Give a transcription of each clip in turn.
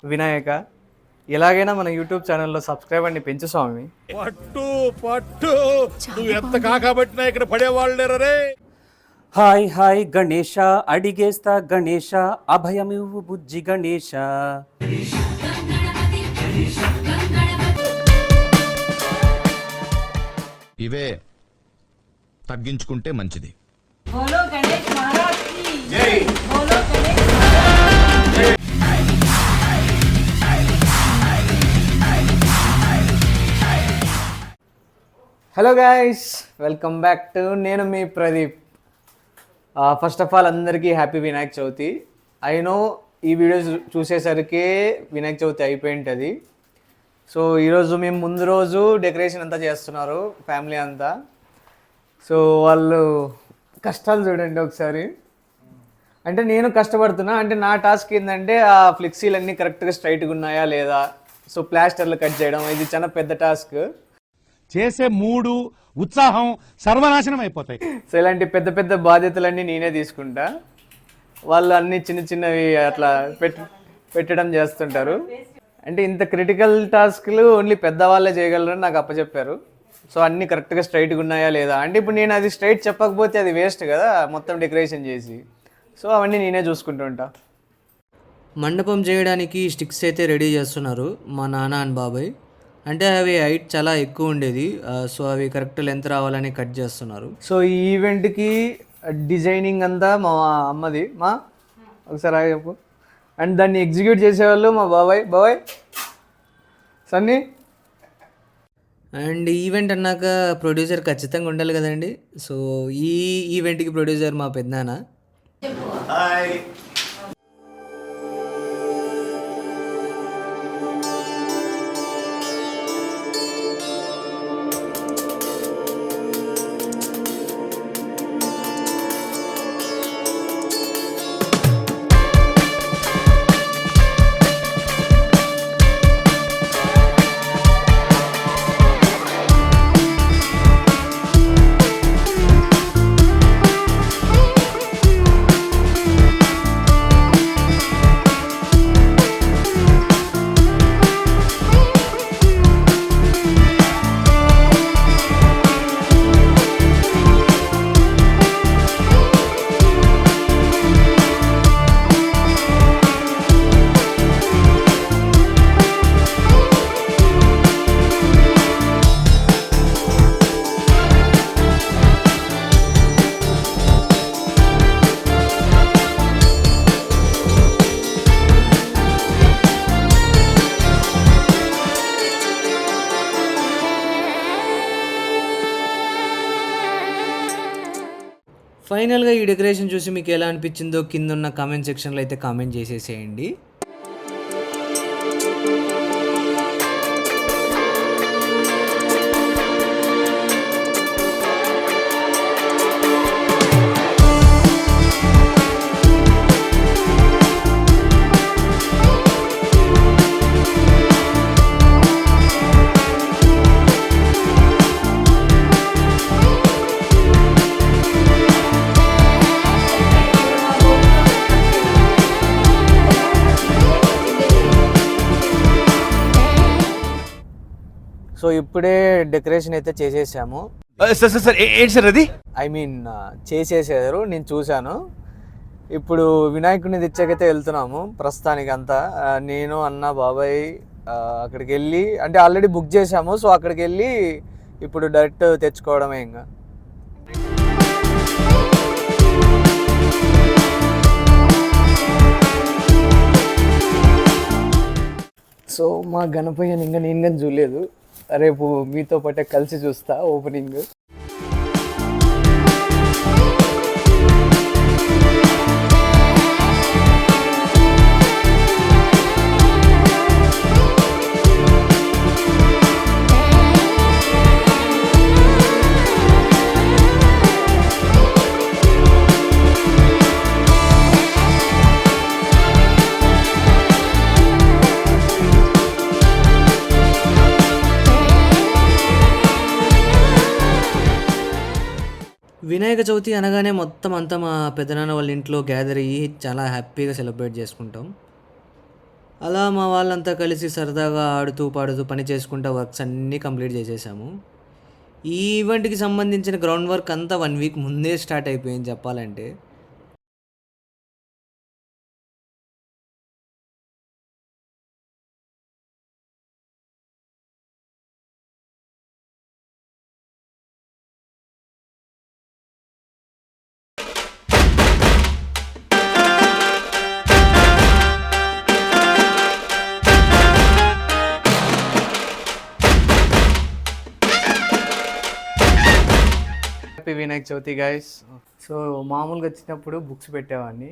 వినాయక, ఎలాగైనా మన యూట్యూబ్ ఛానల్లో సబ్స్క్రైబర్ని పెంచు స్వామి. పట్టు పట్టు నువ్వు ఎంత కాకబట్టినా ఇక్కడ పడేవాళ్ళు లేరే. హాయ్ హాయ్ గణేష, అడిగేస్తా గణేష, అభయమివ్వు బుజ్జి గణేష. ఇవే తగ్గించుకుంటే మంచిది. బోలో గణేష్ మహారాజ్ కి జై. బోలో గణేష్ మహారాజ్ కి జై. Hello guys, welcome back to నేను మీ ప్రదీప్. ఫస్ట్ ఆఫ్ ఆల్ అందరికీ happy Vinayaka Chavithi. I know ఈ వీడియో చూసేసరికి వినాయక చవితి అయిపోయి ఉంటుంది. సో ఈరోజు మేము ముందు రోజు డెకరేషన్ అంతా చేస్తున్నారు ఫ్యామిలీ అంతా. సో వాళ్ళు కష్టాలు చూడండి ఒకసారి. అంటే నేను కష్టపడుతున్నా, అంటే నా టాస్క్ ఏంటంటే ఆ ఫ్లెక్సీలు అన్నీ కరెక్ట్గా స్ట్రైట్గా ఉన్నాయా లేదా, సో ప్లాస్టర్లు కట్ చేయడం, ఇది చాలా పెద్ద టాస్క్. చేసే మూడు ఉత్సాహం సర్వనాశనం అయిపోతాయి. సో ఇలాంటి పెద్ద పెద్ద బాధ్యతలన్నీ నేనే తీసుకుంటా. వాళ్ళు అన్ని చిన్న చిన్నవి అట్లా పెట్టడం చేస్తుంటారు. అంటే ఇంత క్రిటికల్ టాస్క్లు ఓన్లీ పెద్దవాళ్ళే చేయగలరని నాకు అప్పచెప్పారు. సో అన్నీ కరెక్ట్గా స్ట్రైట్గా ఉన్నాయా లేదా, అంటే ఇప్పుడు నేను అది స్ట్రైట్ చెప్పకపోతే అది వేస్ట్ కదా మొత్తం డెకరేషన్ చేసి. సో అవన్నీ నేనే చూసుకుంటూ ఉంటా. మండపం చేయడానికి స్టిక్స్ అయితే రెడీ చేస్తున్నారు మా నాన్న అండ్ బాబాయ్. అంటే అవి హైట్ చాలా ఎక్కువ ఉండేది, సో అవి కరెక్ట్ లెంత్ రావాలని కట్ చేస్తున్నారు. సో ఈ ఈవెంట్కి డిజైనింగ్ అంతా మా అమ్మది. మా ఒకసారి చెప్పు. అండ్ దాన్ని ఎగ్జిక్యూట్ చేసేవాళ్ళు మా బాబాయ్ సన్నీ. అండ్ ఈవెంట్ అన్నాక ప్రొడ్యూసర్ ఖచ్చితంగా ఉండాలి కదండి. సో ఈ ఈవెంట్కి ప్రొడ్యూసర్ మా పెద్దనాన్న. ఫైనల్గా ఈ డెకరేషన్ చూసి మీకు ఎలా అనిపించిందో కింద ఉన్న కామెంట్ సెక్షన్లో అయితే కామెంట్ చేసేసేయండి. సో ఇప్పుడే డెకరేషన్ అయితే చేసేసాము. ఏంటి సార్ అది? ఐ మీన్ చేసేసారు, నేను చూశాను. ఇప్పుడు వినాయకుడిని తెచ్చాకైతే వెళ్తున్నాము ప్రస్తుతానికి అంతా. నేను అన్న బాబాయ్ అక్కడికి వెళ్ళి, అంటే ఆల్రెడీ బుక్ చేసాము, సో అక్కడికి వెళ్ళి ఇప్పుడు డైరెక్ట్ తెచ్చుకోవడమే ఇంకా. సో మా గణపయ్యని ఇంకా నేను కానీ చూడలేదు. రేపు మీతో పాటే కలిసి చూస్తా ఓపెనింగ్. వినాయక చవితి అనగానే మొత్తం అంతా మా పెదనాన్న వాళ్ళ ఇంట్లో గ్యాదర్ అయ్యి చాలా హ్యాపీగా సెలబ్రేట్ చేసుకుంటాం. అలా మా వాళ్ళంతా కలిసి సరదాగా ఆడుతూ పాడుతూ పని చేసుకుంటూ వర్క్స్ అన్నీ కంప్లీట్ చేసేసాము. ఈ ఈవెంట్కి సంబంధించిన గ్రౌండ్ వర్క్ అంతా 1 వీక్ ముందే స్టార్ట్ అయిపోయింది చెప్పాలంటే. Happy Vinayaka Chavithi guys. So మామూలుగా వచ్చినప్పుడు బుక్స్ పెట్టేవాడిని,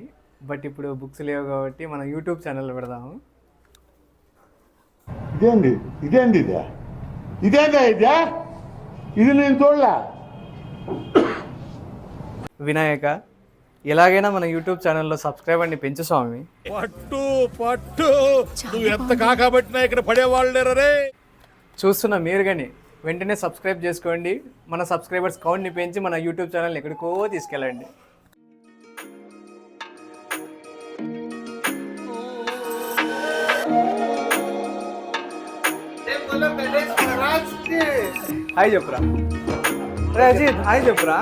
బట్ ఇప్పుడు బుక్స్ లేవు కాబట్టి మనం యూట్యూబ్ ఛానల్ పెడదాము. ఇదేంది ఇదేంది ఇదే ఇదేందా ఇదే ఇది నేను చూడలే. వినాయక, ఎలాగైనా మన యూట్యూబ్ ఛానల్లో సబ్స్క్రైబర్ని పెంచు స్వామి. పట్టు పట్టు నువ్వు ఎంత కాకబట్టినా ఇక్కడ పడేవాళ్ళు లేరే. చూస్తున్నా మీరు కానీ వెంటనే సబ్స్క్రైబ్ చేసుకోండి. మన సబ్స్క్రైబర్స్ కౌంట్ని పెంచి మన యూట్యూబ్ ఛానల్ని ఎక్కడికో తీసుకెళ్ళండి. హాయ్ చెప్పురా రే అజిత్, హాయ్ చెప్పురా.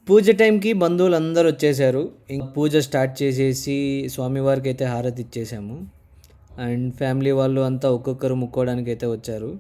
పూజ టైంకి బంధువులు అందరూ వచ్చేసారు. ఇంక పూజ స్టార్ట్ చేసేసి స్వామివారికి అయితే హారతి ఇచ్చేసాము. అండ్ ఫ్యామిలీ వాళ్ళు అంతా ఒక్కొక్కరు ముక్కోవడానికి అయితే వచ్చారు.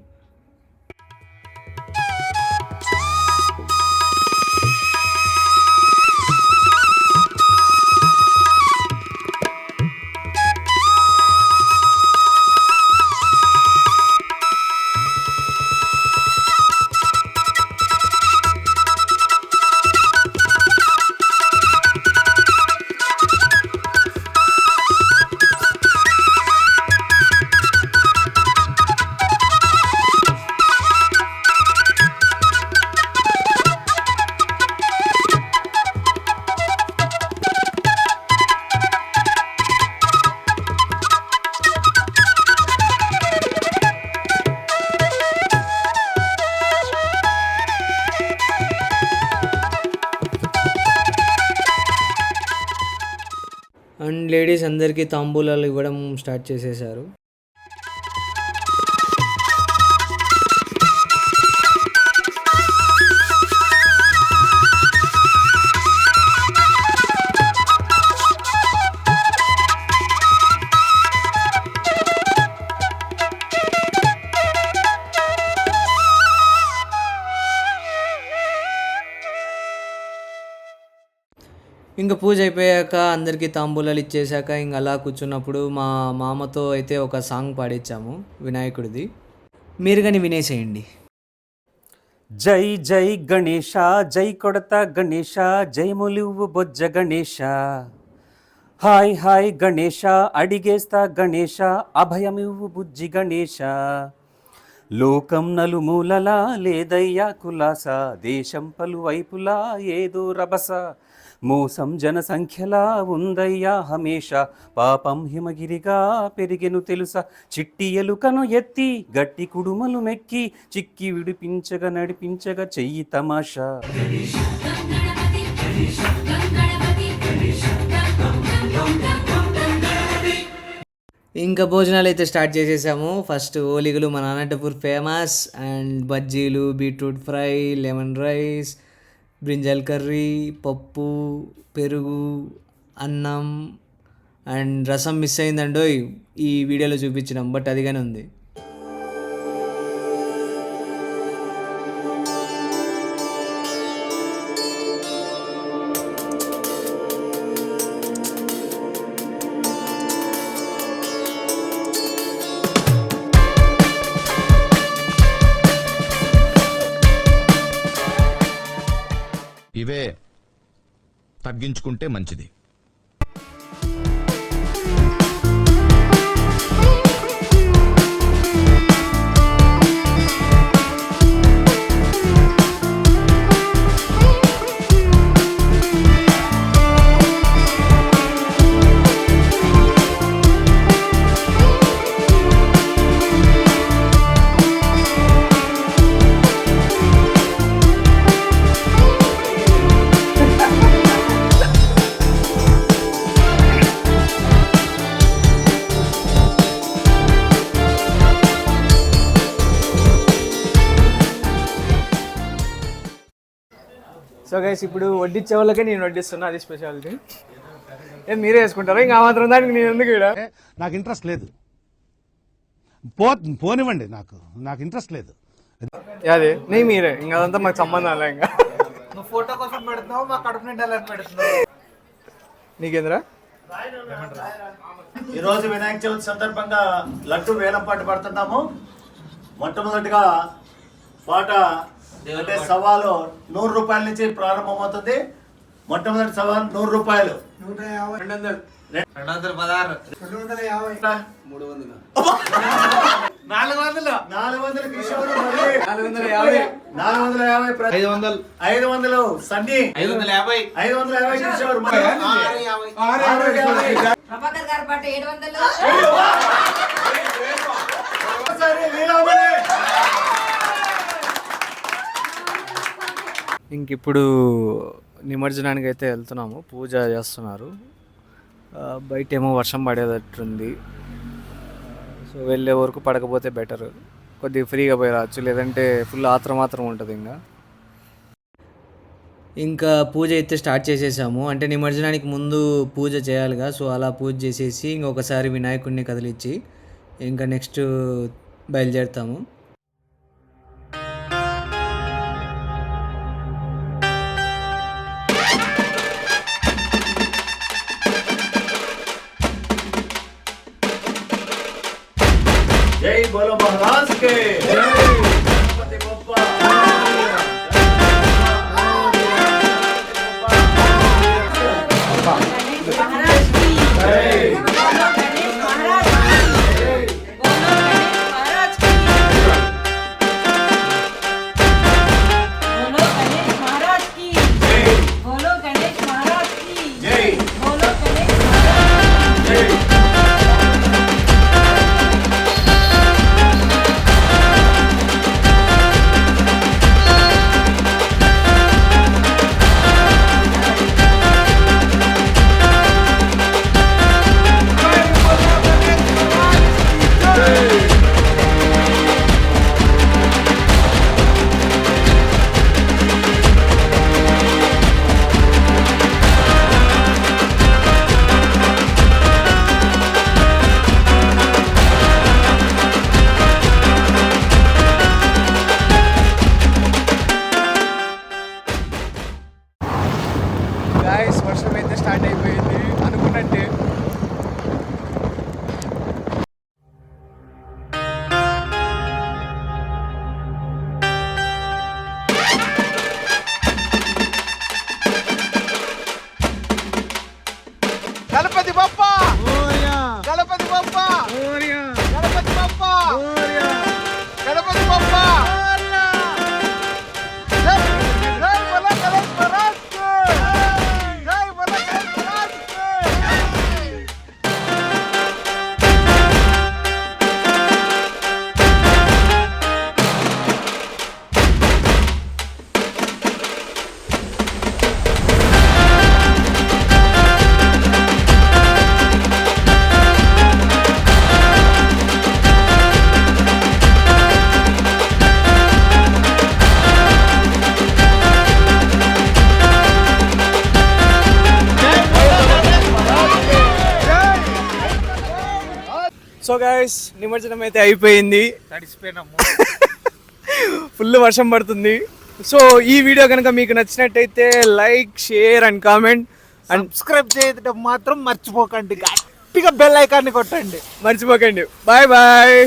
అండ్ లేడీస్ అందరికీ తాంబూలాలు ఇవ్వడం స్టార్ట్ చేసేసారు. ఇంకా పూజ అయిపోయాక అందరికీ తాంబూలాలు ఇచ్చేసాక ఇంక అలా కూర్చున్నప్పుడు మా మామతో అయితే ఒక సాంగ్ పాడించాము వినాయకుడిది. మీరు కానీ వినేసేయండి. జై జై గణేశ, జై కొడత గణేశ, జయములివ్వు బొజ్జ గణేశ. హాయ్ హాయ్ గణేశ, అడిగేస్తా గణేశ, అభయమివ్వు బుజ్జి గణేశ. లోకం నలుమూలలా లేదయ్యా కులాస, దేశం పలువైపులా ఏదో రభస. మోసం జనసంఖ్యలా ఉందయ్యా హమేష, పాపం హిమగిరిగా పెరిగెను తెలుసా. చిట్టి ఎలుకను ఎత్తి గట్టి కుడుమలు మెక్కి, చిక్కి విడిపించగా నడిపించగా చెయ్యి తమాషా. ఇంకా భోజనాలు అయితే స్టార్ట్ చేసేసాము. ఫస్ట్ ఓలిగలు మన అనంతపూర్ ఫేమస్, అండ్ బజ్జీలు, beetroot fry, lemon rice, brinjal curry, పప్పు, పెరుగు, అన్నం అండ్ రసం మిస్ అయిందండో ఈ వీడియోలో చూపించినాం, బట్ అదిగానే ఉంది. ఇవే తగ్గించుకుంటే మంచిది. సో గైస్, ఇప్పుడు వడ్డించే వాళ్ళకే నేను వడ్డిస్తున్నా, అది స్పెషాలిటీ. ఏం మీరే వేసుకుంటారా? ఇంకా మాత్రం దానికి నేను ఎందుకు ఇక్కడ? నాకు ఇంట్రెస్ట్ లేదు, పోనివ్వండి, నాకు ఇంట్రెస్ట్ లేదు. అదే నీ మీరే, ఇంకా అదంతా మాకు సంబంధం లే. ఇంకా నువ్వు ఫోటో కోసం పెడుతున్నావు, మా కడుపు నిండా పెడుతున్నావు. నీకేంద్రా? ఈరోజు వినాయక చవితి సందర్భంగా లడ్డు వేలం పాట పడుతున్నాము. మొట్టమొదటిగా పాట అంటే సవాలు 100 రూపాయల నుంచి ప్రారంభమవుతుంది. మొట్టమొదటి సవాలు 100 రూపాయలు. 200, 216, 400 కిషోర్, 450, 500 సన్నీ, 550 కిషోర్, 650. ప్రభాకర్ గారి పాట 700. ఇంక ఇప్పుడు నిమజ్జనానికి అయితే వెళ్తున్నాము, పూజ చేస్తున్నారు. బయట ఏమో వర్షం పడేటట్టుంది. సో వెళ్ళే వరకు పడకపోతే బెటర్, కొద్దిగా ఫ్రీగా పోయి రావచ్చు, లేదంటే ఫుల్ ఆత్రం ఉంటుంది. ఇంకా పూజ అయితే స్టార్ట్ చేసేసాము. అంటే నిమజ్జనానికి ముందు పూజ చేయాలిగా, సో అలా పూజ చేసేసి ఇంకొకసారి వినాయకుడిని కదిలిచ్చి ఇంకా నెక్స్ట్ బయలుదేరుతాము. జై బోలో మహారాజ్ కే జై, గణపతి బప్పా. गणेश महाराज की जय। बोलो गणेश महाराज की जय। बोलो गणेश महाराज की जय। बोलो गणेश महाराज की जय। बोलो गणेश महाराज की जय। बोलो गणेश महाराज की जय। సో గైస్ నిమజ్జనం అయితే అయిపోయింది, తడిసిపోయినాము. ఫుల్ వర్షం పడుతుంది. సో ఈ వీడియో కనుక మీకు నచ్చినట్టయితే like, share and comment and subscribe చేయడం మాత్రం మర్చిపోకండి. గట్టిగా బెల్ ఐకాన్ని కొట్టండి. మర్చిపోకండి. Bye bye.